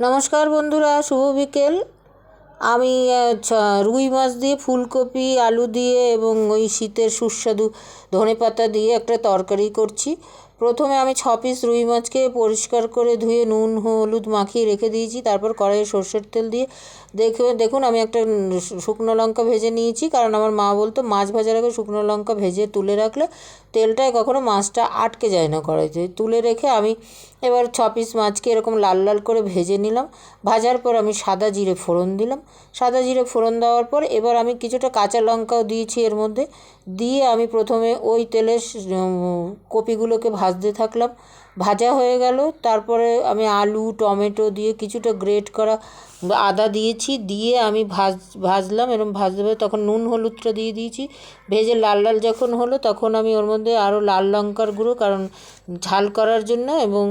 নমস্কার বন্ধুরা, শুভ বিকেল। আমি রুই মাছ দিয়ে ফুলকপি আলু দিয়ে এবং ওই শীতের সুস্বাদু ধনেপাতা দিয়ে একটা তরকারি করছি। প্রথমে আমি 6 পিস রুই মাছকে পরিষ্কার করে ধুয়ে নুন হলুদ মাখিয়ে রেখে দিয়েছি। তারপর কড়াইয়ে সর্ষের তেল দিয়ে দেখুন আমি একটা শুকনো লঙ্কা ভেজে নিয়েছি, কারণ আমার মা বলতো মাছ ভাজার আগে শুকনো লঙ্কা ভেজে তুলে রাখলে তেলটায় কখনো মাছটা আটকে যায় না কড়াইতে। তুলে রেখে আমি এবার 6 পিস মাছকে এরকম লাল লাল করে ভেজে নিলাম। ভাজার পর আমি সাদা জিরে ফোড়ন দিলাম। সাদা জিরে ফোড়ন দেওয়ার পর এবার আমি কিছুটা কাঁচা লঙ্কাও দিয়েছি এর মধ্যে। দিয়ে আমি প্রথমে ওই তেলে কপিগুলোকে ভাজতে থাকলাম। ভাজা হয়ে গেল, তারপরে আমি আলু টমেটো দিয়ে কিছুটা গ্রেট করা আদা দিয়েছি, দিয়ে আমি ভাজলাম। এরকম ভাজতে ভাজতে তখন নুন হলুদটা দিয়ে দিয়েছি। ভেজে লাল লাল যখন হলো তখন আমি ওর মধ্যে আরও লাল লঙ্কার গুঁড়ো, কারণ ঝাল করার জন্য, এবং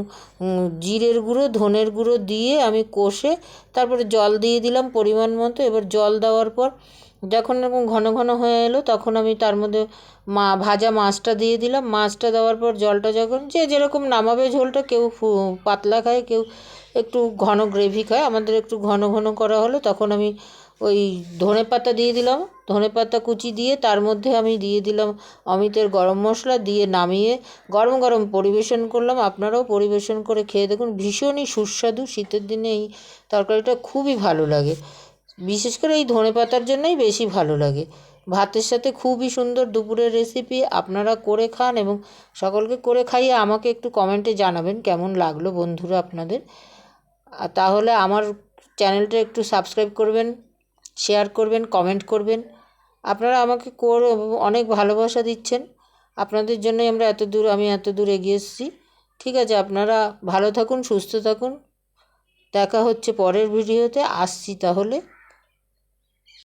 জিরের গুঁড়ো ধনের গুঁড়ো দিয়ে আমি কষে তারপরে জল দিয়ে দিলাম পরিমাণ মতো। এবার জল দেওয়ার পর যখন এরকম ঘন ঘন হয়ে এলো তখন আমি তার মধ্যে ভাজা মাছটা দিয়ে দিলাম। মাছটা দেওয়ার পর জলটা যখন যে যেরকম নামাবে ঝোলটা, কেউ পাতলা খায়, কেউ একটু ঘন গ্রেভি খায়, আমাদের একটু ঘন ঘন করা হলো। তখন আমি ওই ধনেপাতা দিয়ে দিলাম, ধনেপাতা কুচি দিয়ে তার মধ্যে আমি দিয়ে দিলাম অমিতের গরম মশলা, দিয়ে নামিয়ে গরম গরম পরিবেশন করলাম। আপনারাও পরিবেশন করে খেয়ে দেখুন, ভীষণই সুস্বাদু। শীতের দিনে এই তরকারিটা খুবই ভালো লাগে, বিশেষ করে এই ধনেপাতার জন্যই বেশি ভালো লাগে। ভাতের সাথে খুবই সুন্দর দুপুরের রেসিপি। আপনারা করে খান এবং সকলকে করে খাইয়ে আমাকে একটু কমেন্টে জানাবেন কেমন লাগলো বন্ধুরা আপনাদের। তাহলে আমার চ্যানেলটা একটু সাবস্ক্রাইব করবেন, শেয়ার করবেন, কমেন্ট করবেন। আপনারা আমাকে অনেক ভালোবাসা দিচ্ছেন, আপনাদের জন্যই আমি এত দূর এগিয়ে এসেছি। ঠিক আছে, আপনারা ভালো থাকুন, সুস্থ থাকুন। দেখা হচ্ছে পরের ভিডিওতে। আসছি তাহলে।